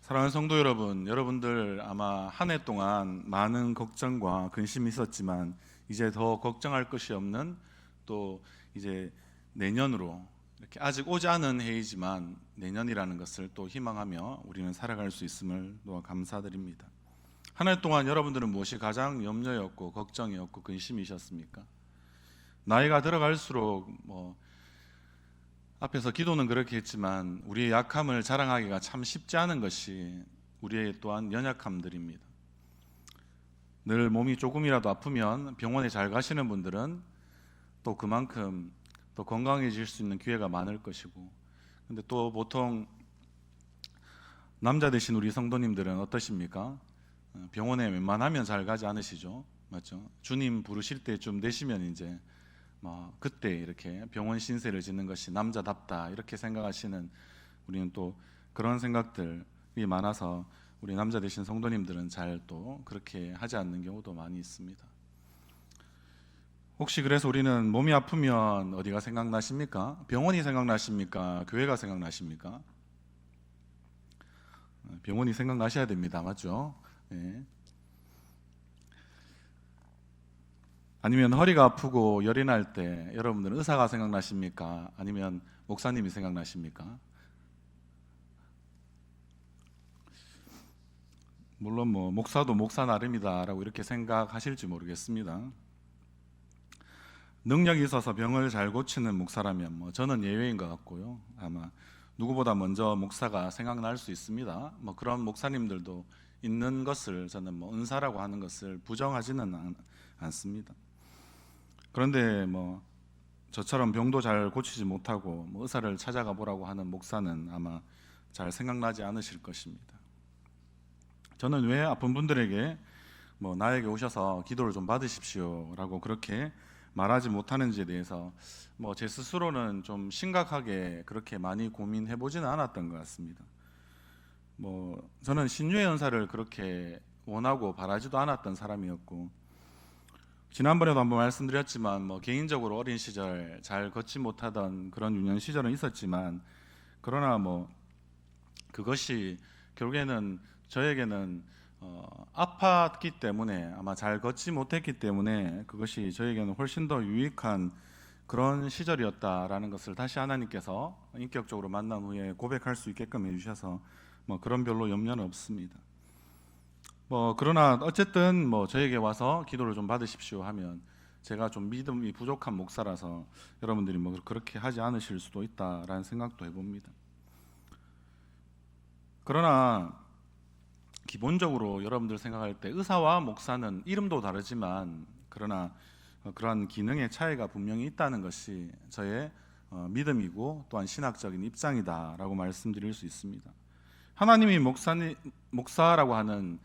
사랑하는 성도 여러분, 여러분들 아마 한 해 동안 많은 걱정과 근심이 있었지만 이제 더 걱정할 것이 없는, 또 이제 내년으로, 이렇게 아직 오지 않은 해이지만 내년이라는 것을 또 희망하며 우리는 살아갈 수 있음을 또 감사드립니다. 한 해 동안 여러분들은 무엇이 가장 염려였고 걱정이었고 근심이셨습니까? 나이가 들어갈수록 앞에서 기도는 그렇게 했지만 우리의 약함을 자랑하기가 참 쉽지 않은 것이 우리의 또한 연약함들입니다. 늘 몸이 조금이라도 아프면 병원에 잘 가시는 분들은 또 그만큼 또 건강해질 수 있는 기회가 많을 것이고, 근데 또 보통 남자 되신 우리 성도님들은 어떠십니까? 병원에 웬만하면 잘 가지 않으시죠? 맞죠? 주님 부르실 때쯤 되시면 이제 그때 이렇게 병원 신세를 짓는 것이 남자답다 이렇게 생각하시는, 우리는 또 그런 생각들이 많아서 우리 남자 되신 성도님들은 잘 또 그렇게 하지 않는 경우도 많이 있습니다. 혹시 그래서 우리는 몸이 아프면 어디가 생각나십니까? 병원이 생각나십니까? 교회가 생각나십니까? 병원이 생각나셔야 됩니다. 맞죠? 네. 아니면 허리가 아프고 열이 날 때 여러분들은 의사가 생각나십니까? 아니면 목사님이 생각나십니까? 물론 목사도 목사 나름이다라고 이렇게 생각하실지 모르겠습니다. 능력이 있어서 병을 잘 고치는 목사라면 저는 예외인 것 같고요. 아마 누구보다 먼저 목사가 생각날 수 있습니다. 그런 목사님들도 있는 것을 저는 은사라고 하는 것을 부정하지는 않습니다. 그런데 저처럼 병도 잘 고치지 못하고 의사를 찾아가 보라고 하는 목사는 아마 잘 생각나지 않으실 것입니다. 저는 왜 아픈 분들에게 나에게 오셔서 기도를 좀 받으십시오라고 그렇게 말하지 못하는지에 대해서 제 스스로는 좀 심각하게 그렇게 많이 고민해 보지는 않았던 것 같습니다. 저는 신유의 은사를 그렇게 원하고 바라지도 않았던 사람이었고, 지난번에도 한번 말씀드렸지만 개인적으로 어린 시절 잘 걷지 못하던 그런 유년 시절은 있었지만, 그러나 그것이 결국에는 저에게는 아팠기 때문에, 아마 잘 걷지 못했기 때문에 그것이 저에게는 훨씬 더 유익한 그런 시절이었다라는 것을 다시 하나님께서 인격적으로 만난 후에 고백할 수 있게끔 해주셔서 그런 별로 염려는 없습니다. 그러나 어쨌든 저에게 와서 기도를 좀 받으십시오 하면 제가 좀 믿음이 부족한 목사라서 여러분들이 그렇게 하지 않으실 수도 있다라는 생각도 해봅니다. 그러나 기본적으로 여러분들 생각할 때 의사와 목사는 이름도 다르지만 그러나 그러한 기능의 차이가 분명히 있다는 것이 저의 믿음이고 또한 신학적인 입장이다라고 말씀드릴 수 있습니다. 하나님이 목사라고 하는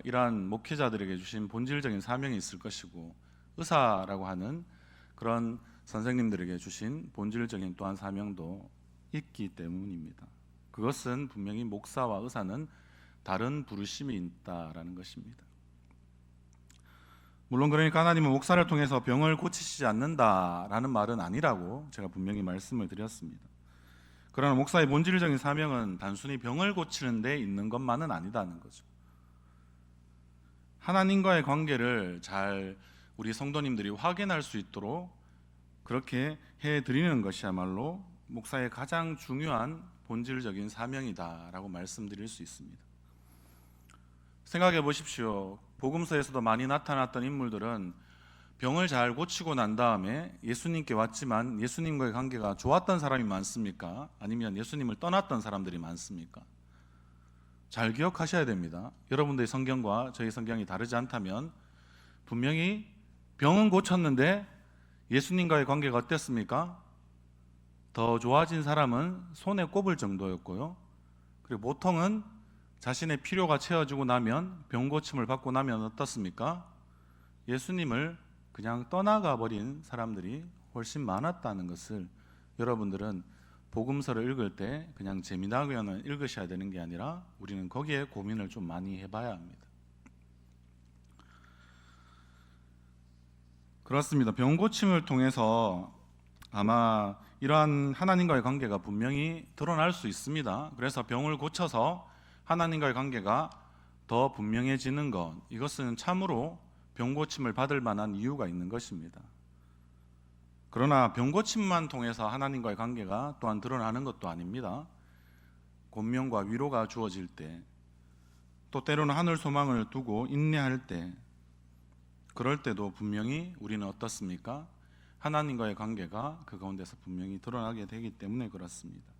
이러한 목회자들에게 주신 본질적인 사명이 있을 것이고, 의사라고 하는 그런 선생님들에게 주신 본질적인 또한 사명도 있기 때문입니다. 그것은 분명히 목사와 의사는 다른 부르심이 있다라는 것입니다. 물론 그러니까 하나님은 목사를 통해서 병을 고치시지 않는다라는 말은 아니라고 제가 분명히 말씀을 드렸습니다. 그러나 목사의 본질적인 사명은 단순히 병을 고치는 데 있는 것만은 아니다는 거죠. 하나님과의 관계를 잘 우리 성도님들이 확인할 수 있도록 그렇게 해드리는 것이야말로 목사의 가장 중요한 본질적인 사명이다라고 말씀드릴 수 있습니다. 생각해 보십시오. 복음서에서도 많이 나타났던 인물들은 병을 잘 고치고 난 다음에 예수님께 왔지만 예수님과의 관계가 좋았던 사람이 많습니까? 아니면 예수님을 떠났던 사람들이 많습니까? 잘 기억하셔야 됩니다. 여러분들의 성경과 저희 성경이 다르지 않다면 분명히 병은 고쳤는데 예수님과의 관계가 어땠습니까? 더 좋아진 사람은 손에 꼽을 정도였고요. 그리고 보통은 자신의 필요가 채워지고 나면, 병 고침을 받고 나면 어떻습니까? 예수님을 그냥 떠나가 버린 사람들이 훨씬 많았다는 것을 여러분들은 복음서를 읽을 때 그냥 재미나게만 읽으셔야 되는 게 아니라 우리는 거기에 고민을 좀 많이 해봐야 합니다. 그렇습니다. 병 고침을 통해서 아마 이러한 하나님과의 관계가 분명히 드러날 수 있습니다. 그래서 병을 고쳐서 하나님과의 관계가 더 분명해지는 것, 이것은 참으로 병고침을 받을 만한 이유가 있는 것입니다. 그러나 병고침만 통해서 하나님과의 관계가 또한 드러나는 것도 아닙니다. 권면과 위로가 주어질 때, 또 때로는 하늘 소망을 두고 인내할 때, 그럴 때도 분명히 우리는 어떻습니까? 하나님과의 관계가 그 가운데서 분명히 드러나게 되기 때문에 그렇습니다.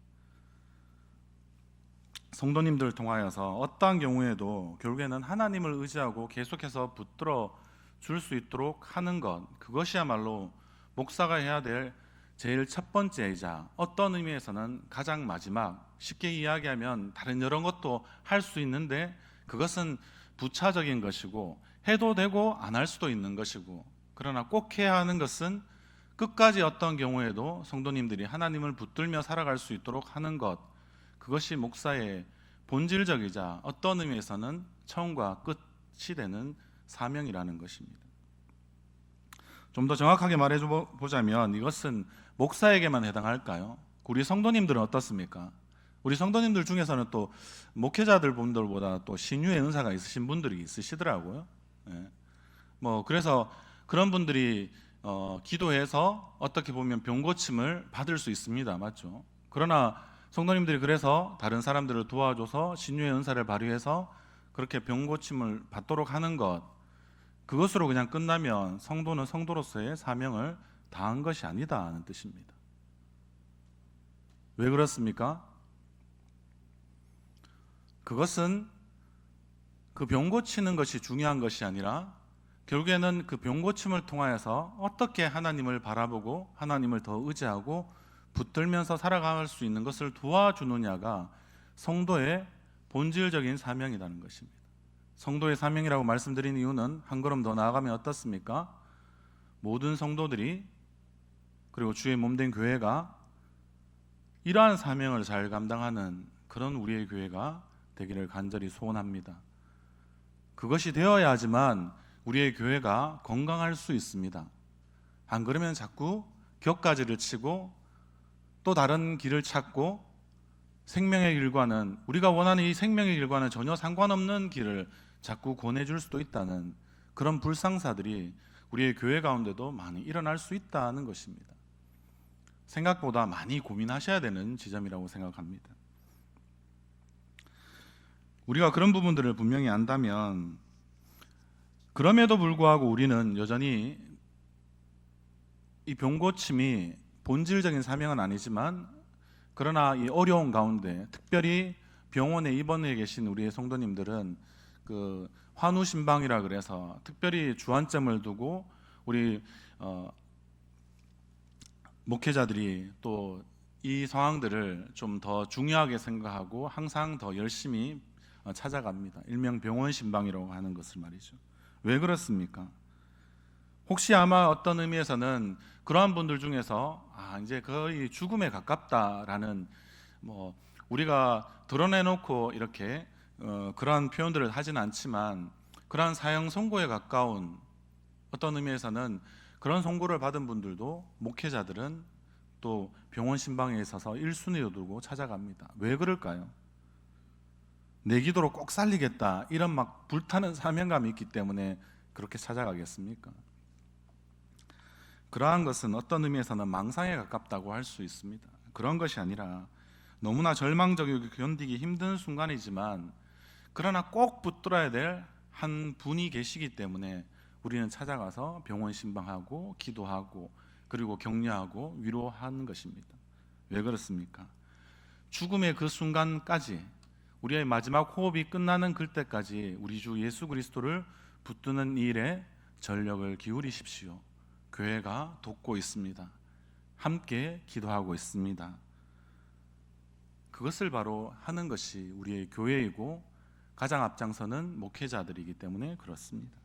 성도님들을 통하여서 어떠한 경우에도 결국에는 하나님을 의지하고 계속해서 붙들어 줄 수 있도록 하는 것, 그것이야말로 목사가 해야 될 제일 첫 번째이자 어떤 의미에서는 가장 마지막, 쉽게 이야기하면 다른 여러 것도 할 수 있는데 그것은 부차적인 것이고 해도 되고 안 할 수도 있는 것이고, 그러나 꼭 해야 하는 것은 끝까지 어떤 경우에도 성도님들이 하나님을 붙들며 살아갈 수 있도록 하는 것, 그것이 목사의 본질적이자 어떤 의미에서는 처음과 끝이 되는 사명이라는 것입니다. 좀 더 정확하게 말해보자면 이것은 목사에게만 해당할까요? 우리 성도님들은 어떻습니까? 우리 성도님들 중에서는 또 목회자들 분들보다 또 신유의 은사가 있으신 분들이 있으시더라고요. 그래서 그런 분들이 기도해서 어떻게 보면 병고침을 받을 수 있습니다. 맞죠? 그러나 성도님들이 그래서 다른 사람들을 도와줘서 신유의 은사를 발휘해서 그렇게 병고침을 받도록 하는 것, 그것으로 그냥 끝나면 성도는 성도로서의 사명을 다한 것이 아니다 하는 뜻입니다. 왜 그렇습니까? 그것은 그 병고치는 것이 중요한 것이 아니라 결국에는 그 병고침을 통하여서 어떻게 하나님을 바라보고 하나님을 더 의지하고 붙들면서 살아갈 수 있는 것을 도와주느냐가 성도의 본질적인 사명이라는 것입니다. 성도의 사명이라고 말씀드린 이유는 한 걸음 더 나아가면 어떻습니까? 모든 성도들이, 그리고 주의 몸된 교회가 이러한 사명을 잘 감당하는 그런 우리의 교회가 되기를 간절히 소원합니다. 그것이 되어야 하지만 우리의 교회가 건강할 수 있습니다. 안 그러면 자꾸 격가지를 치고 또 다른 길을 찾고 생명의 길과는, 우리가 원하는 이 생명의 길과는 전혀 상관없는 길을 자꾸 권해줄 수도 있다는 그런 불상사들이 우리의 교회 가운데도 많이 일어날 수 있다는 것입니다. 생각보다 많이 고민하셔야 되는 지점이라고 생각합니다. 우리가 그런 부분들을 분명히 안다면, 그럼에도 불구하고 우리는 여전히 이 병고침이 본질적인 사명은 아니지만, 그러나 이 어려운 가운데 특별히 병원에 입원해 계신 우리의 성도님들은 그 환우신방이라 그래서 특별히 주안점을 두고 우리 목회자들이 또 이 상황들을 좀 더 중요하게 생각하고 항상 더 열심히 찾아갑니다. 일명 병원 신방이라고 하는 것을 말이죠. 왜 그렇습니까? 혹시 아마 어떤 의미에서는 그러한 분들 중에서 이제 거의 죽음에 가깝다라는, 우리가 드러내놓고 이렇게 그러한 표현들을 하진 않지만 그러한 사형 선고에 가까운, 어떤 의미에서는 그런 선고를 받은 분들도 목회자들은 또 병원 신방에 있어서 1순위로 두고 찾아갑니다. 왜 그럴까요? 내 기도로 꼭 살리겠다, 이런 막 불타는 사명감이 있기 때문에 그렇게 찾아가겠습니까? 그러한 것은 어떤 의미에서는 망상에 가깝다고 할 수 있습니다. 그런 것이 아니라 너무나 절망적이고 견디기 힘든 순간이지만 그러나 꼭 붙들어야 될 한 분이 계시기 때문에 우리는 찾아가서 병원 신방하고 기도하고 그리고 격려하고 위로하는 것입니다. 왜 그렇습니까? 죽음의 그 순간까지, 우리의 마지막 호흡이 끝나는 그때까지 우리 주 예수 그리스도를 붙드는 일에 전력을 기울이십시오. 교회가 돕고 있습니다. 함께 기도하고 있습니다. 그것을 바로 하는 것이 우리의 교회이고 가장 앞장서는 목회자들이기 때문에 그렇습니다.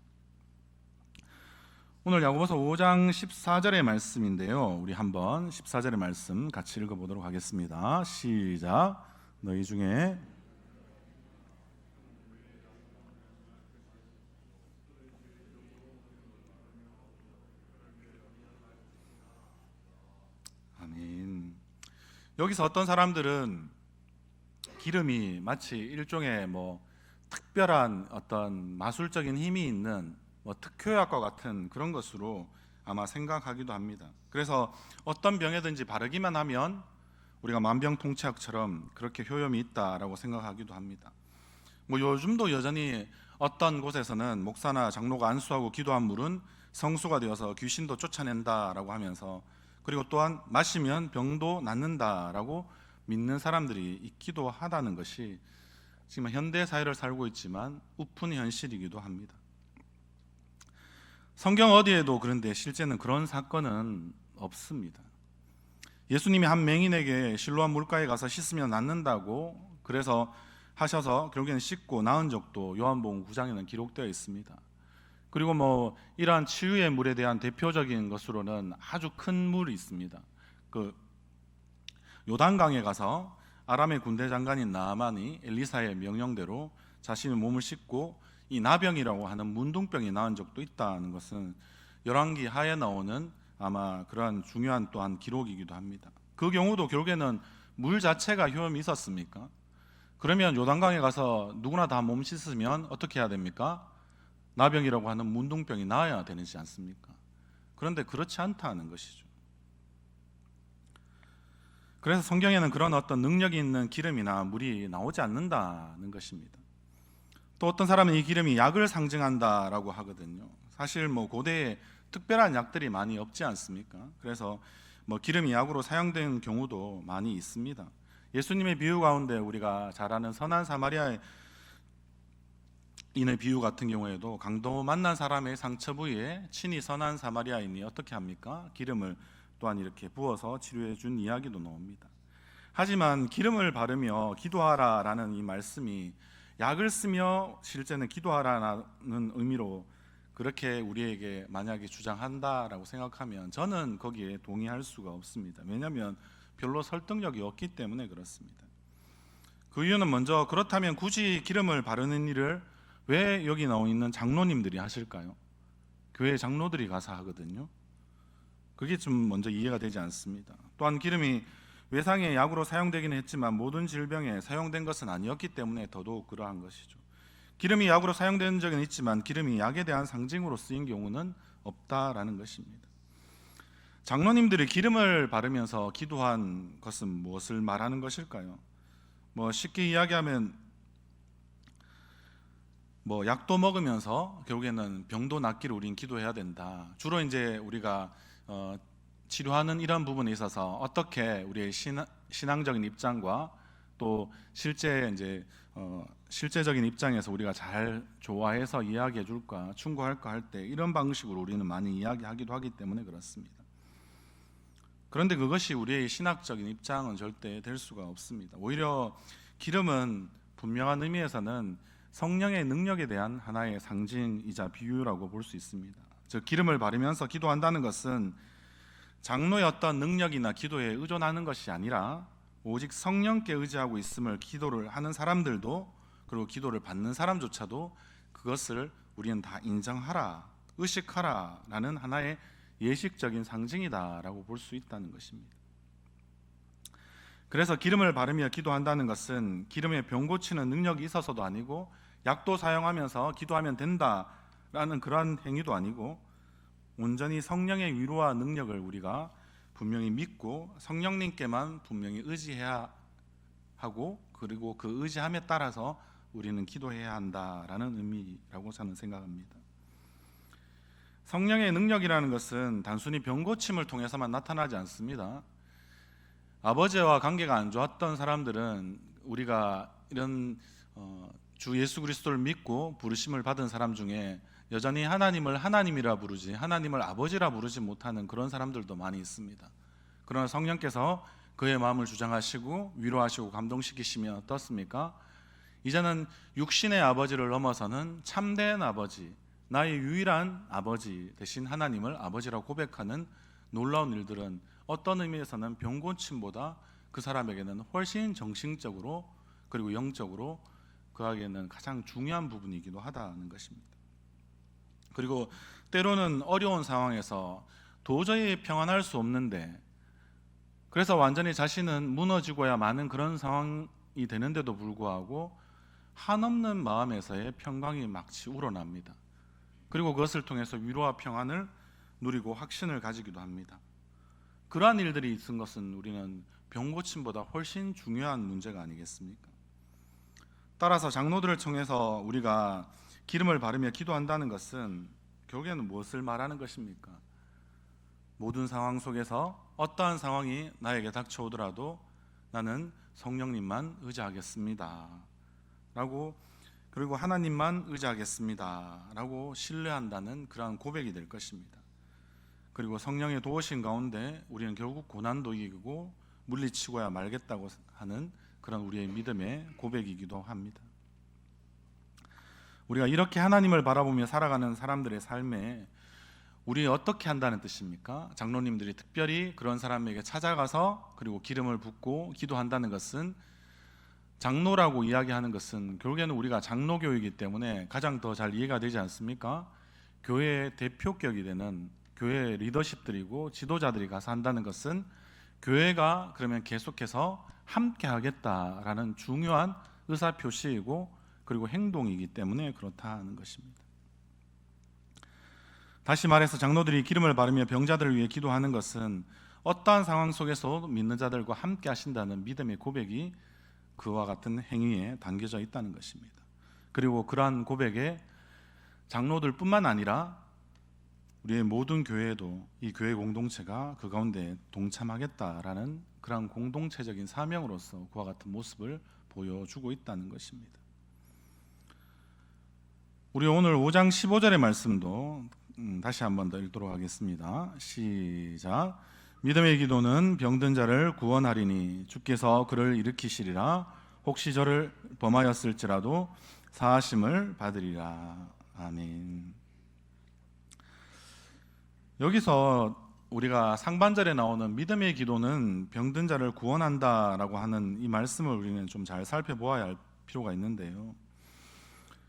오늘 야고보서 5장 14절의 말씀인데요, 우리 한번 14절의 말씀 같이 읽어보도록 하겠습니다. 시작. 너희 중에 아멘. 여기서 어떤 사람들은 기름이 마치 일종의 특별한 어떤 마술적인 힘이 있는 특효약과 같은 그런 것으로 아마 생각하기도 합니다. 그래서 어떤 병에든지 바르기만 하면 우리가 만병통치약처럼 그렇게 효염이 있다라고 생각하기도 합니다. 요즘도 여전히 어떤 곳에서는 목사나 장로가 안수하고 기도한 물은 성수가 되어서 귀신도 쫓아낸다라고 하면서, 그리고 또한 마시면 병도 낫는다라고 믿는 사람들이 있기도 하다는 것이 지금 현대 사회를 살고 있지만 우픈 현실이기도 합니다. 성경 어디에도 그런데 실제는 그런 사건은 없습니다. 예수님이 한 맹인에게 실로암 물가에 가서 씻으면 낫는다고 그래서 하셔서 결국에는 씻고 나은 적도 요한복음 9장에는 기록되어 있습니다. 그리고 이러한 치유의 물에 대한 대표적인 것으로는 아주 큰 물이 있습니다. 그 요단강에 가서 아람의 군대 장관인 나아만이 엘리사의 명령대로 자신의 몸을 씻고 이 나병이라고 하는 문둥병이 나은 적도 있다는 것은 열왕기 하에 나오는 아마 그러한 중요한 또한 기록이기도 합니다. 그 경우도 결국에는 물 자체가 효험이 있었습니까? 그러면 요단강에 가서 누구나 다 몸 씻으면 어떻게 해야 됩니까? 나병이라고 하는 문둥병이 나아야 되지 않습니까? 그런데 그렇지 않다는 것이죠. 그래서 성경에는 그런 어떤 능력이 있는 기름이나 물이 나오지 않는다는 것입니다. 또 어떤 사람은 이 기름이 약을 상징한다라고 하거든요. 사실 고대에 특별한 약들이 많이 없지 않습니까? 그래서 기름이 약으로 사용된 경우도 많이 있습니다. 예수님의 비유 가운데 우리가 잘 아는 선한 사마리아인의 비유 같은 경우에도 강도 만난 사람의 상처 부위에 친히 선한 사마리아인이 어떻게 합니까? 기름을 또한 이렇게 부어서 치료해 준 이야기도 나옵니다. 하지만 기름을 바르며 기도하라라는 이 말씀이 약을 쓰며 실제는 기도하라는 의미로 그렇게 우리에게 만약에 주장한다라고 생각하면 저는 거기에 동의할 수가 없습니다. 왜냐하면 별로 설득력이 없기 때문에 그렇습니다. 그 이유는 먼저, 그렇다면 굳이 기름을 바르는 일을 왜 여기 나와 있는 장로님들이 하실까요? 교회 장로들이 가서 하거든요. 그게 좀 먼저 이해가 되지 않습니다. 또한 기름이 외상의 약으로 사용되기는 했지만 모든 질병에 사용된 것은 아니었기 때문에 더더욱 그러한 것이죠. 기름이 약으로 사용된 적은 있지만 기름이 약에 대한 상징으로 쓰인 경우는 없다라는 것입니다. 장로님들이 기름을 바르면서 기도한 것은 무엇을 말하는 것일까요? 쉽게 이야기하면 약도 먹으면서 결국에는 병도 낫기를 우린 기도해야 된다. 주로 이제 우리가 치료하는 이런 부분에 있어서 어떻게 우리의 신앙적인 입장과 또 실제적인 입장에서 우리가 잘 조화해서 이야기해 줄까, 충고할까 할 때 이런 방식으로 우리는 많이 이야기하기도 하기 때문에 그렇습니다. 그런데 그것이 우리의 신학적인 입장은 절대 될 수가 없습니다. 오히려 기름은 분명한 의미에서는 성령의 능력에 대한 하나의 상징이자 비유라고 볼 수 있습니다. 즉 기름을 바르면서 기도한다는 것은 장로의 어떤 능력이나 기도에 의존하는 것이 아니라 오직 성령께 의지하고 있음을 기도를 하는 사람들도, 그리고 기도를 받는 사람조차도 그것을 우리는 다 인정하라, 의식하라 라는 하나의 예식적인 상징이다라고 볼 수 있다는 것입니다. 그래서 기름을 바르며 기도한다는 것은 기름에 병 고치는 능력이 있어서도 아니고 약도 사용하면서 기도하면 된다라는 그러한 행위도 아니고 온전히 성령의 위로와 능력을 우리가 분명히 믿고 성령님께만 분명히 의지해야 하고, 그리고 그 의지함에 따라서 우리는 기도해야 한다라는 의미라고 저는 생각합니다. 성령의 능력이라는 것은 단순히 병 고침을 통해서만 나타나지 않습니다. 아버지와 관계가 안 좋았던 사람들은, 우리가 이런 주 예수 그리스도를 믿고 부르심을 받은 사람 중에 여전히 하나님을 하나님이라 부르지 하나님을 아버지라 부르지 못하는 그런 사람들도 많이 있습니다. 그러나 성령께서 그의 마음을 주장하시고 위로하시고 감동시키시면 어떻습니까? 이제는 육신의 아버지를 넘어서는 참된 아버지, 나의 유일한 아버지 대신 하나님을 아버지라고 고백하는 놀라운 일들은 어떤 의미에서는 병 고침보다 그 사람에게는 훨씬 정신적으로 그리고 영적으로 그에게는 가장 중요한 부분이기도 하다는 것입니다. 그리고 때로는 어려운 상황에서 도저히 평안할 수 없는데, 그래서 완전히 자신은 무너지고야 마는 그런 상황 되는데도 불구하고 한없는 마음에서의 평강이 마치 우러납니다. 그리고 그것을 통해서 위로와 평안을 누리고 확신을 가지기도 합니다. 그러한 일들이 있은 것은 우리는 병고침보다 훨씬 중요한 문제가 아니겠습니까? 따라서 장로들을 통해서 우리가 기름을 바르며 기도한다는 것은 결국에는 무엇을 말하는 것입니까? 모든 상황 속에서 어떠한 상황이 나에게 닥쳐오더라도 나는 성령님만 의지하겠습니다 라고, 그리고 하나님만 의지하겠습니다 라고 신뢰한다는 그러한 고백이 될 것입니다. 그리고 성령의 도우심 가운데 우리는 결국 고난도 이기고 물리치고야 말겠다고 하는 그런 우리의 믿음의 고백이기도 합니다. 우리가 이렇게 하나님을 바라보며 살아가는 사람들의 삶에 우리 어떻게 한다는 뜻입니까? 장로님들이 특별히 그런 사람에게 찾아가서 그리고 기름을 붓고 기도한다는 것은, 장로라고 이야기하는 것은 결국에는 우리가 장로교이기 때문에 가장 더 잘 이해가 되지 않습니까? 교회의 대표격이 되는 교회의 리더십들이고 지도자들이 가서 한다는 것은 교회가 그러면 계속해서 함께 하겠다라는 중요한 의사표시이고 그리고 행동이기 때문에 그렇다는 것입니다. 다시 말해서 장로들이 기름을 바르며 병자들을 위해 기도하는 것은 어떠한 상황 속에서 믿는 자들과 함께 하신다는 믿음의 고백이 그와 같은 행위에 담겨져 있다는 것입니다. 그리고 그러한 고백에 장로들뿐만 아니라 우리의 모든 교회도 이 교회 공동체가 그 가운데 동참하겠다라는 그러한 공동체적인 사명으로서 그와 같은 모습을 보여주고 있다는 것입니다. 우리 오늘 5장 15절의 말씀도 다시 한 번 더 읽도록 하겠습니다. 시작. 믿음의 기도는 병든 자를 구원하리니 주께서 그를 일으키시리라. 혹시 저를 범하였을지라도 사하심을 받으리라. 아멘. 여기서 우리가 상반절에 나오는 믿음의 기도는 병든 자를 구원한다라고 하는 이 말씀을 우리는 좀 잘 살펴보아야 할 필요가 있는데요.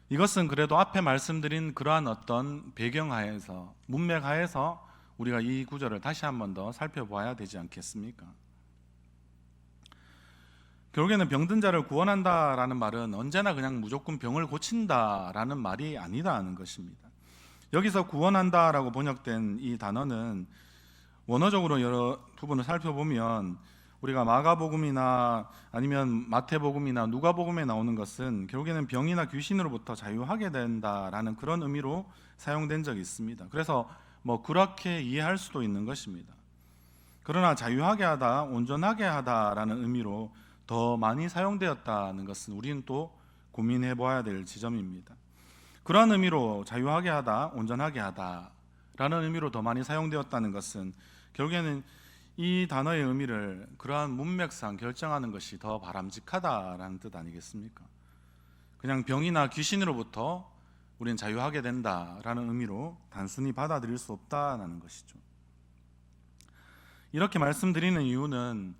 이것은 그래도 앞에 말씀드린 그러한 어떤 배경하에서, 문맥하에서 우리가 이 구절을 다시 한 번 더 살펴봐야 되지 않겠습니까? 결국에는 병든 자를 구원한다라는 말은 언제나 그냥 무조건 병을 고친다라는 말이 아니다는 것입니다. 여기서 구원한다라고 번역된 이 단어는 원어적으로 여러 부분을 살펴보면 우리가 마가복음이나 아니면 마태복음이나 누가복음에 나오는 것은 결국에는 병이나 귀신으로부터 자유하게 된다라는 그런 의미로 사용된 적이 있습니다. 그래서 그렇게 이해할 수도 있는 것입니다. 그러나 자유하게 하다, 온전하게 하다라는 의미로 더 많이 사용되었다는 것은 우리는 또 고민해 보아야 될 지점입니다. 그런 의미로 자유하게 하다, 온전하게 하다라는 의미로 더 많이 사용되었다는 것은 결국에는 이 단어의 의미를 그러한 문맥상 결정하는 것이 더 바람직하다라는 뜻 아니겠습니까? 그냥 병이나 귀신으로부터 우리는 자유하게 된다라는 의미로 단순히 받아들일 수 없다는 것이죠. 이렇게 말씀드리는 이유는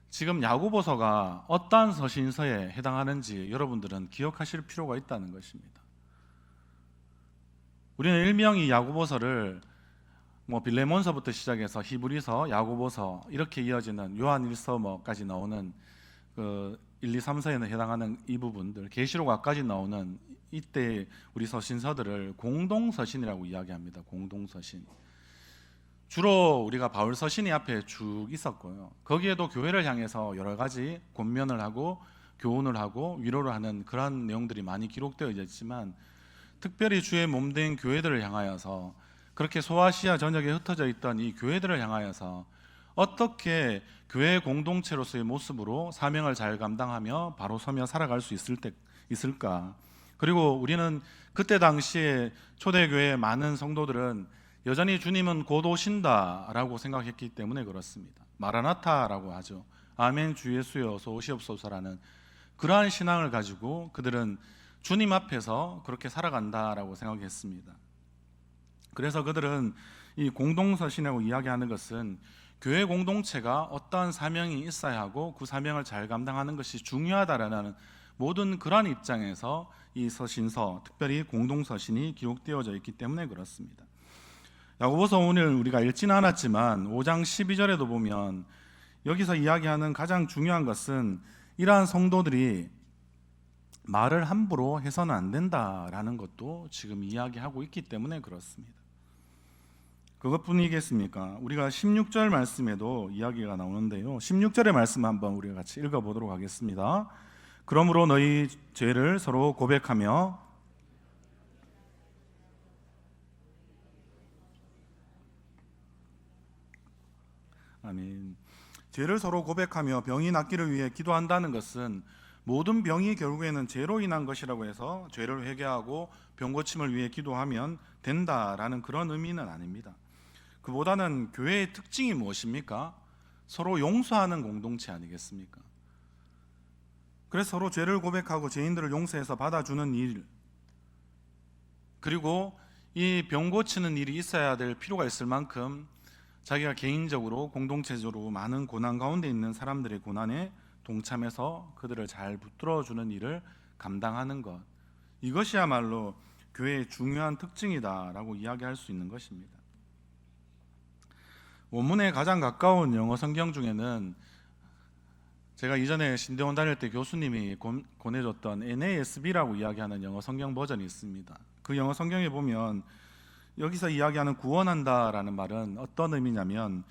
지금 야고보서가 어떠한 서신서에 해당하는지 여러분들은 기억하실 필요가 있다는 것입니다. 우리는 일명이 야고보서를 빌레몬서부터 시작해서 히브리서, 야고보서 이렇게 이어지는 요한일서까지 나오는 그 1, 2, 3서에는 해당하는 이 부분들, 계시록까지 나오는 이때 우리 서신서들을 공동서신이라고 이야기합니다. 공동서신. 주로 우리가 바울 서신이 앞에 쭉 있었고요. 거기에도 교회를 향해서 여러 가지 권면을 하고 교훈을 하고 위로를 하는 그런 내용들이 많이 기록되어 있지만, 특별히 주의 몸된 교회들을 향하여서, 그렇게 소아시아 전역에 흩어져 있던 이 교회들을 향하여서 어떻게 교회 공동체로서의 모습으로 사명을 잘 감당하며 바로 서며 살아갈 수 있을까? 그리고 우리는 그때 당시에 초대교회의 많은 성도들은 여전히 주님은 곧 오신다라고 생각했기 때문에 그렇습니다. 마라나타라고 하죠. 아멘 주 예수여 어서 오시옵소서라는 그러한 신앙을 가지고 그들은 주님 앞에서 그렇게 살아간다라고 생각했습니다. 그래서 그들은 이 공동서신이라고 이야기하는 것은 교회 공동체가 어떠한 사명이 있어야 하고 그 사명을 잘 감당하는 것이 중요하다라는 모든 그러한 입장에서 이 서신서, 특별히 공동서신이 기록되어져 있기 때문에 그렇습니다. 야고보서 오늘 우리가 읽지는 않았지만 5장 12절에도 보면 여기서 이야기하는 가장 중요한 것은 이러한 성도들이 말을 함부로 해서는 안 된다라는 것도 지금 이야기하고 있기 때문에 그렇습니다. 그것뿐이겠습니까? 우리가 16절 말씀에도 이야기가 나오는데요. 16절의 말씀 한번 우리가 같이 읽어보도록 하겠습니다. 그러므로 너희 죄를 서로 고백하며 아멘. 죄를 서로 고백하며 병이 낫기를 위해 기도한다는 것은 모든 병이 결국에는 죄로 인한 것이라고 해서 죄를 회개하고 병 고침을 위해 기도하면 된다라는 그런 의미는 아닙니다. 그보다는 교회의 특징이 무엇입니까? 서로 용서하는 공동체 아니겠습니까? 그래서 서로 죄를 고백하고 죄인들을 용서해서 받아주는 일, 그리고 이 병 고치는 일이 있어야 될 필요가 있을 만큼 자기가 개인적으로 공동체적으로 많은 고난 가운데 있는 사람들의 고난에 동참해서 그들을 잘 붙들어주는 일을 감당하는 것, 이것이야말로 교회의 중요한 특징이다라고 이야기할 수 있는 것입니다. 원문에 가장 가까운 영어 성경 중에는 제가 이전에 신대원 다닐 때 교수님이 권해줬던 NASB라고 이야기하는 영어 성경 버전이 있습니다. 그 영어 성경에 보면 여기서 이야기하는 구원한다라는 말은 어떤 의미냐면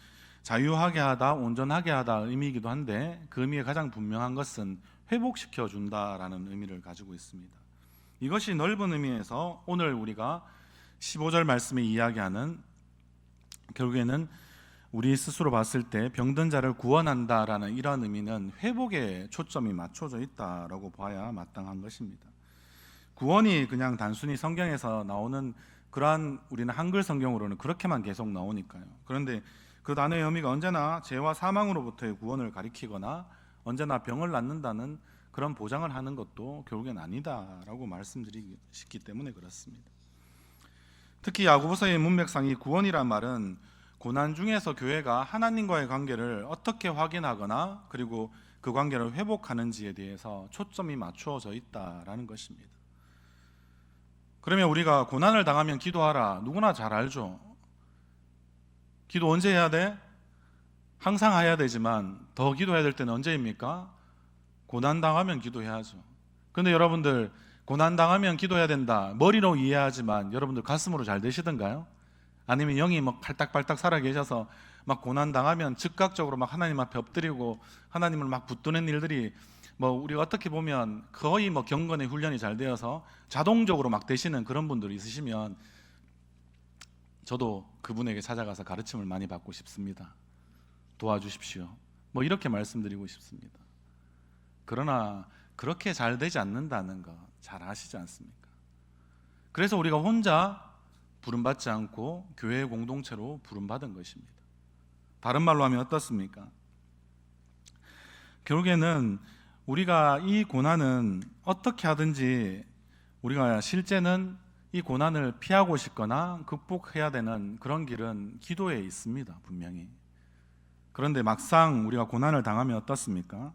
자유하게 하다, 온전하게 하다 의미이기도 한데 그 의미의 가장 분명한 것은 회복시켜 준다라는 의미를 가지고 있습니다. 이것이 넓은 의미에서 오늘 우리가 15절 말씀에 이야기하는 결국에는 우리 스스로 봤을 때 병든 자를 구원한다라는 이런 의미는 회복에 초점이 맞춰져 있다라고 봐야 마땅한 것입니다. 구원이 그냥 단순히 성경에서 나오는 그러한 우리는 한글 성경으로는 그렇게만 계속 나오니까요. 그런데 그 단어의 의미가 언제나 죄와 사망으로부터의 구원을 가리키거나 언제나 병을 낫는다는 그런 보장을 하는 것도 결국엔 아니다라고 말씀드리기 때문에 그렇습니다. 특히 야고보서의 문맥상 이 구원이란 말은 고난 중에서 교회가 하나님과의 관계를 어떻게 확인하거나 그리고 그 관계를 회복하는지에 대해서 초점이 맞추어져 있다라는 것입니다. 그러면 우리가 고난을 당하면 기도하라, 누구나 잘 알죠. 기도 언제 해야 돼? 항상 해야 되지만 더 기도해야 될 때는 언제입니까? 고난 당하면 기도해야죠. 그런데 여러분들 고난 당하면 기도해야 된다, 머리로 이해하지만 여러분들 가슴으로 잘 되시던가요? 아니면 영이 막 팔딱팔딱 살아 계셔서 막 고난 당하면 즉각적으로 막 하나님 앞에 엎드리고 하나님을 막 붙드는 일들이 뭐 우리가 어떻게 보면 거의 뭐 경건의 훈련이 잘 되어서 자동적으로 막 되시는 그런 분들이 있으시면 저도 그분에게 찾아가서 가르침을 많이 받고 싶습니다. 도와주십시오. 뭐 이렇게 말씀드리고 싶습니다. 그러나 그렇게 잘 되지 않는다는 거 잘 아시지 않습니까? 그래서 우리가 혼자 부름받지 않고 교회의 공동체로 부름받은 것입니다. 다른 말로 하면 어떻습니까? 결국에는 우리가 이 고난은 어떻게 하든지 우리가 실제는 이 고난을 피하고 싶거나 극복해야 되는 그런 길은 기도에 있습니다. 분명히. 그런데 막상 우리가 고난을 당하면 어떻습니까?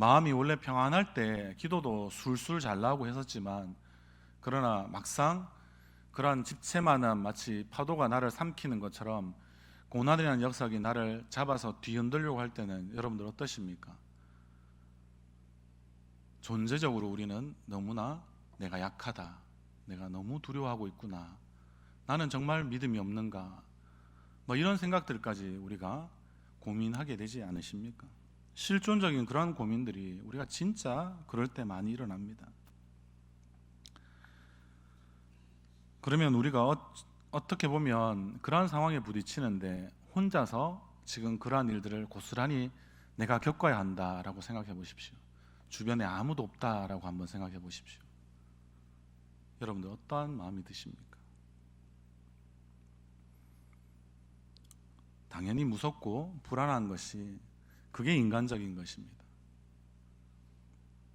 마음이 원래 평안할 때 기도도 술술 잘 나오고 했었지만 그러나 막상 그런 집채만한 마치 파도가 나를 삼키는 것처럼 고난이라는 역사가 나를 잡아서 뒤흔들려고 할 때는 여러분들 어떠십니까? 존재적으로 우리는 너무나 내가 약하다, 내가 너무 두려워하고 있구나, 나는 정말 믿음이 없는가, 뭐 이런 생각들까지 우리가 고민하게 되지 않으십니까? 실존적인 그런 고민들이 우리가 진짜 그럴 때 많이 일어납니다. 그러면 우리가 어떻게 보면 그러한 상황에 부딪히는데 혼자서 지금 그러한 일들을 고스란히 내가 겪어야 한다라고 생각해 보십시오. 주변에 아무도 없다라고 한번 생각해 보십시오. 여러분들 어떠한 마음이 드십니까? 당연히 무섭고 불안한 것이 그게 인간적인 것입니다.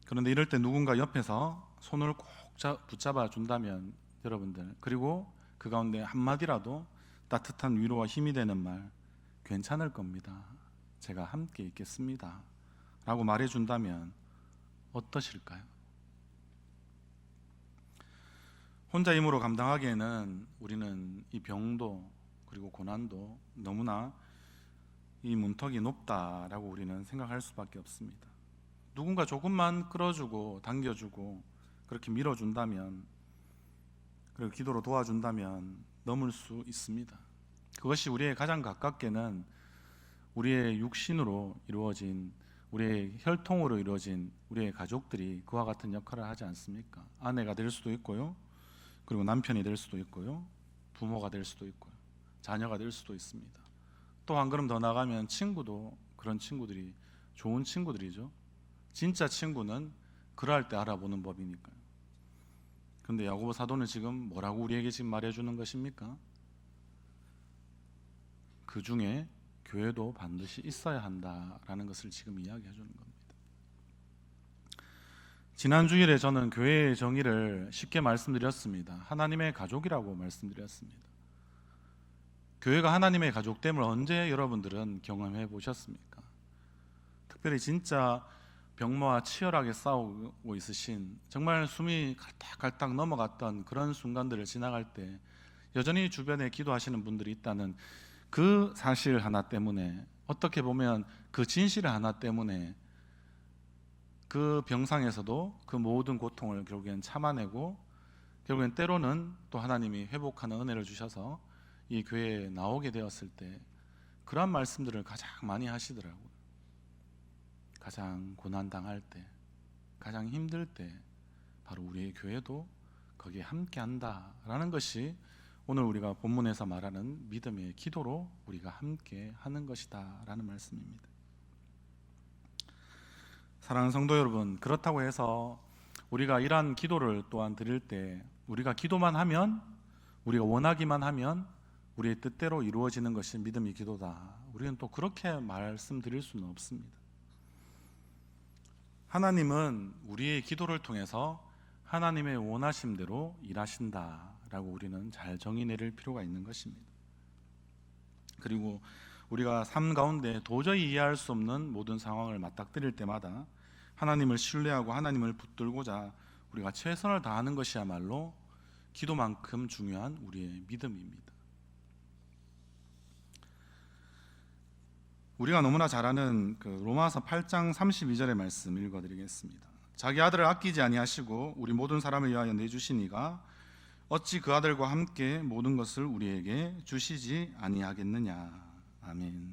그런데 이럴 때 누군가 옆에서 손을 꼭 붙잡아 준다면 여러분들, 그리고 그 가운데 한마디라도 따뜻한 위로와 힘이 되는 말, 괜찮을 겁니다, 제가 함께 있겠습니다 라고 말해준다면 어떠실까요? 혼자 힘으로 감당하기에는 우리는 이 병도 그리고 고난도 너무나 이 문턱이 높다라고 우리는 생각할 수밖에 없습니다. 누군가 조금만 끌어주고 당겨주고 그렇게 밀어준다면, 그리고 기도로 도와준다면 넘을 수 있습니다. 그것이 우리의 가장 가깝게는 우리의 육신으로 이루어진, 우리의 혈통으로 이루어진 우리의 가족들이 그와 같은 역할을 하지 않습니까? 아내가 될 수도 있고요, 그리고 남편이 될 수도 있고요, 부모가 될 수도 있고요, 자녀가 될 수도 있습니다. 또 한 걸음 더 나가면 친구도 그런 친구들이 좋은 친구들이죠. 진짜 친구는 그럴 때 알아보는 법이니까요. 그런데 야고보 사도는 지금 뭐라고 우리에게 지금 말해주는 것입니까? 그 중에 교회도 반드시 있어야 한다라는 것을 지금 이야기해 주는 겁니다. 지난 주일에 저는 교회의 정의를 쉽게 말씀드렸습니다. 하나님의 가족이라고 말씀드렸습니다. 교회가 하나님의 가족됨을 언제 여러분들은 경험해 보셨습니까? 특별히 진짜 병마와 치열하게 싸우고 있으신, 정말 숨이 갈딱갈딱 넘어갔던 그런 순간들을 지나갈 때 여전히 주변에 기도하시는 분들이 있다는 그 사실 하나 때문에, 어떻게 보면 그 진실 하나 때문에 그 병상에서도 그 모든 고통을 결국엔 참아내고, 결국엔 때로는 또 하나님이 회복하는 은혜를 주셔서 이 교회에 나오게 되었을 때 그러한 말씀들을 가장 많이 하시더라고요. 가장 고난당할 때, 가장 힘들 때 바로 우리의 교회도 거기에 함께 한다라는 것이 오늘 우리가 본문에서 말하는 믿음의 기도로 우리가 함께 하는 것이다 라는 말씀입니다. 사랑하는 성도 여러분, 그렇다고 해서 우리가 이러한 기도를 또한 드릴 때 우리가 기도만 하면, 우리가 원하기만 하면 우리의 뜻대로 이루어지는 것이 믿음의 기도다, 우리는 또 그렇게 말씀드릴 수는 없습니다. 하나님은 우리의 기도를 통해서 하나님의 원하심대로 일하신다라고 우리는 잘 정의 내릴 필요가 있는 것입니다. 그리고 우리가 삶 가운데 도저히 이해할 수 없는 모든 상황을 맞닥뜨릴 때마다 하나님을 신뢰하고 하나님을 붙들고자 우리가 최선을 다하는 것이야말로 기도만큼 중요한 우리의 믿음입니다. 우리가 너무나 잘 아는 그 로마서 8장 32절의 말씀 읽어드리겠습니다. 자기 아들을 아끼지 아니하시고 우리 모든 사람을 위하여 내주시니가 어찌 그 아들과 함께 모든 것을 우리에게 주시지 아니하겠느냐. 아멘.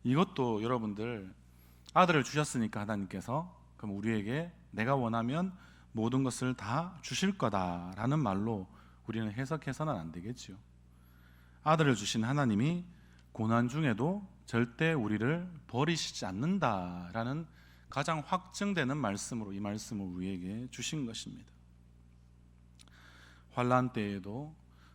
이것도 여러분들, 아들을 주셨으니까 하나님께서 그럼 우리에게 내가 원하면 모든 것을 다 주실 거다라는 말로 우리는 해석해서는 안 되겠지요. 아들을 주신 하나님이 고난 중에도 절대 우리를 버리시지 않는다라는 가장 확증되는 말씀으로 이 말씀을 우리에게 주신 것입니다. 환난 때에도,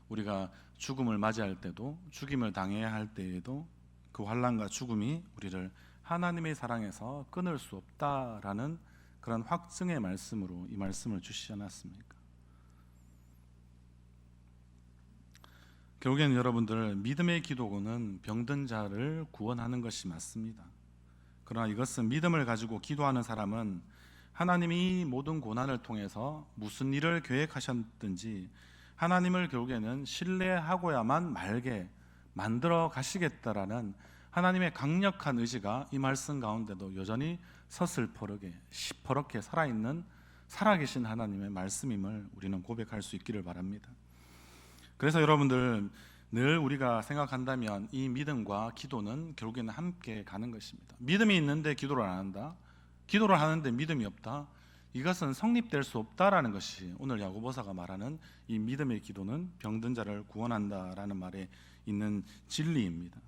우리가 죽음을 맞이할 때도, 죽임을 당해야 할 때에도 그 환난과 죽음이 우리를 하나님의 사랑에서 끊을 수 없다라는 그런 확증의 말씀으로 이 말씀을 주시지 않았습니까? 결국에는 여러분들, 믿음의 기도는 병든 자를 구원하는 것이 맞습니다. 그러나 이것은, 믿음을 가지고 기도하는 사람은 하나님이 모든 고난을 통해서 무슨 일을 계획하셨든지 하나님을 결국에는 신뢰하고야만 말게 만들어 가시겠다라는 하나님의 강력한 의지가 이 말씀 가운데도 여전히 서슬퍼르게 시퍼렇게 살아있는, 살아계신 하나님의 말씀임을 우리는 고백할 수 있기를 바랍니다. 그래서 여러분들, 늘 우리가 생각한다면 이 믿음과 기도는 결국에는 함께 가는 것입니다. 믿음이 있는데 기도를 안 한다, 기도를 하는데 믿음이 없다, 이것은 성립될 수 없다라는 것이 오늘 야고보서가 말하는 이 믿음의 기도는 병든 자를 구원한다라는 말에 있는 진리입니다.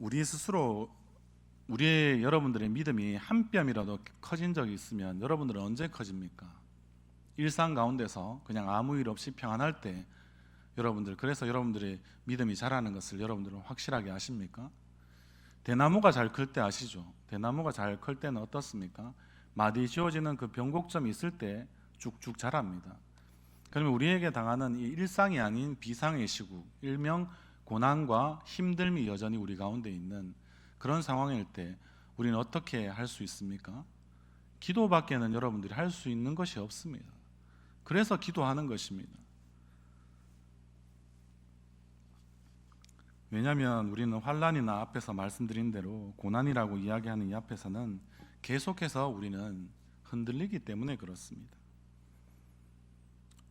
우리 스스로, 우리의 여러분들의 믿음이 한 뼘이라도 커진 적이 있으면 여러분들은 언제 커집니까? 일상 가운데서 그냥 아무 일 없이 평안할 때 여러분들, 그래서 여러분들의 믿음이 자라는 것을 여러분들은 확실하게 아십니까? 대나무가 잘 클 때 아시죠? 대나무가 잘 클 때는 어떻습니까? 마디 지어지는 그 변곡점이 있을 때 쭉쭉 자랍니다. 그러면 우리에게 당하는 이 일상이 아닌 비상의 시국, 일명 고난과 힘듦이 여전히 우리 가운데 있는 그런 상황일 때 우리는 어떻게 할 수 있습니까? 기도밖에는 여러분들이 할 수 있는 것이 없습니다. 그래서 기도하는 것입니다. 왜냐하면 우리는 환난이나 앞에서 말씀드린 대로 고난이라고 이야기하는 이 앞에서는 계속해서 우리는 흔들리기 때문에 그렇습니다.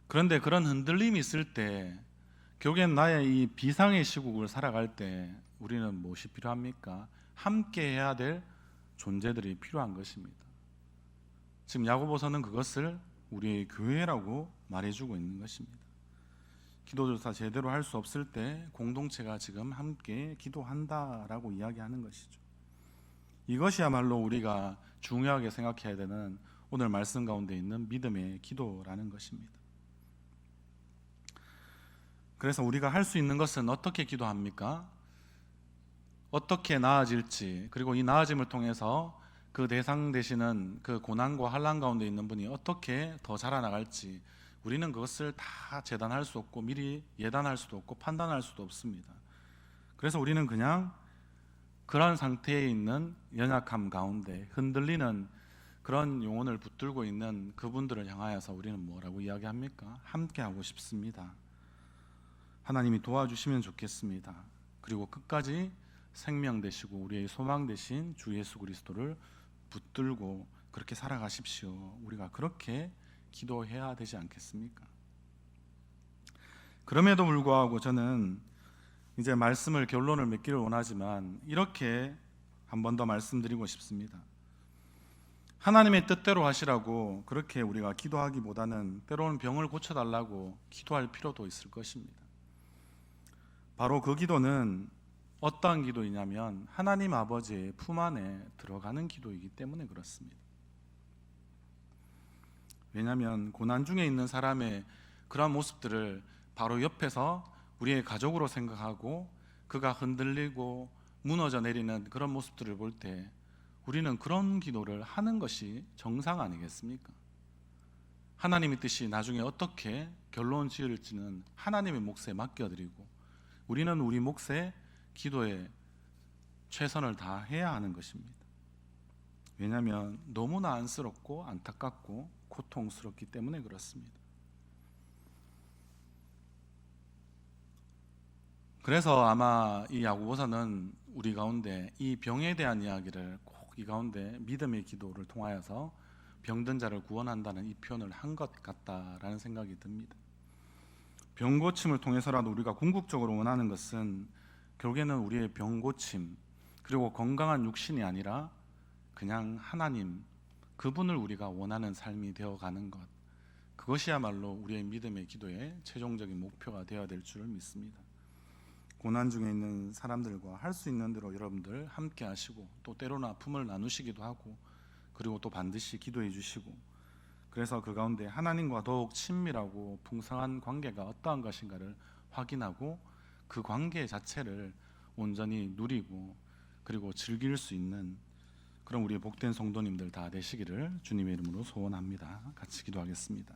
그런데 그런 흔들림이 있을 때 결국엔 나의 이 비상의 시국을 살아갈 때 우리는 무엇이 필요합니까? 함께 해야 될 존재들이 필요한 것입니다. 지금 야고보서는 그것을 우리의 교회라고 말해주고 있는 것입니다. 기도조차 제대로 할 수 없을 때 공동체가 지금 함께 기도한다라고 이야기하는 것이죠. 이것이야말로 우리가 중요하게 생각해야 되는 오늘 말씀 가운데 있는 믿음의 기도라는 것입니다. 그래서 우리가 할 수 있는 것은 어떻게 기도합니까? 어떻게 나아질지, 그리고 이 나아짐을 통해서 그 대상 되시는 그 고난과 환난 가운데 있는 분이 어떻게 더 자라나갈지 우리는 그것을 다 재단할 수 없고 미리 예단할 수도 없고 판단할 수도 없습니다. 그래서 우리는 그냥 그런 상태에 있는 연약함 가운데 흔들리는 그런 영혼을 붙들고 있는 그분들을 향하여서 우리는 뭐라고 이야기합니까? 함께 하고 싶습니다. 하나님이 도와주시면 좋겠습니다. 그리고 끝까지 생명 되시고 우리의 소망 되신 주 예수 그리스도를 붙들고 그렇게 살아가십시오. 우리가 그렇게 기도해야 되지 않겠습니까? 그럼에도 불구하고 저는 이제 말씀을 결론을 맺기를 원하지만 이렇게 한 번 더 말씀드리고 싶습니다. 하나님의 뜻대로 하시라고 그렇게 우리가 기도하기보다는 때로는 병을 고쳐달라고 기도할 필요도 있을 것입니다. 바로 그 기도는 어떠한 기도이냐면 하나님 아버지의 품 안에 들어가는 기도이기 때문에 그렇습니다. 왜냐하면 고난 중에 있는 사람의 그러한 모습들을 바로 옆에서 우리의 가족으로 생각하고 그가 흔들리고 무너져 내리는 그런 모습들을 볼 때 우리는 그런 기도를 하는 것이 정상 아니겠습니까? 하나님의 뜻이 나중에 어떻게 결론 지을지는 하나님의 몫에 맡겨드리고 우리는 우리 몫에 기도에 최선을 다해야 하는 것입니다. 왜냐하면 너무나 안쓰럽고 안타깝고 고통스럽기 때문에 그렇습니다. 그래서 아마 이 야고보서는 우리 가운데 이 병에 대한 이야기를 꼭 이 가운데 믿음의 기도를 통하여서 병든 자를 구원한다는 이 표현을 한 것 같다라는 생각이 듭니다. 병 고침을 통해서라도 우리가 궁극적으로 원하는 것은 결국에는 우리의 병 고침 그리고 건강한 육신이 아니라 그냥 하나님 그분을 우리가 원하는 삶이 되어가는 것, 그것이야말로 우리의 믿음의 기도의 최종적인 목표가 되어야 될 줄 믿습니다. 고난 중에 있는 사람들과 할 수 있는 대로 여러분들 함께 하시고 또 때로는 아픔을 나누시기도 하고 그리고 또 반드시 기도해 주시고 그래서 그 가운데 하나님과 더욱 친밀하고 풍성한 관계가 어떠한 것인가를 확인하고 그 관계 자체를 온전히 누리고 그리고 즐길 수 있는 그런 우리 복된 성도님들 다 되시기를 주님의 이름으로 소원합니다. 같이 기도하겠습니다.